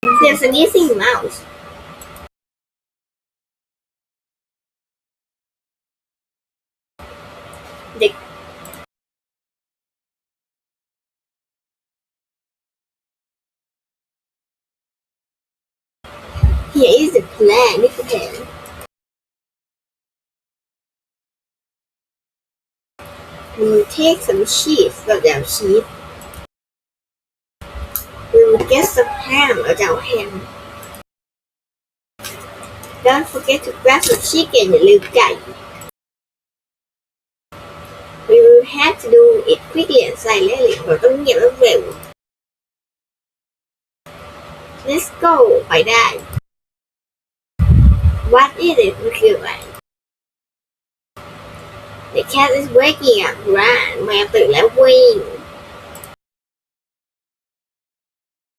There's a sneezing mouse. The Here is the plan, little hen. We will take some cheese from our sheep. We will get some ham out our ham. Don't forget to grab some chicken, you little guy. We will have to do it quickly and silently. Rồiต้องเงียบแล้วเร็ว Let's go ไปได้ What is it มันคืออะไร The cat is waking up run แมวตื่นแล้ววิ่ง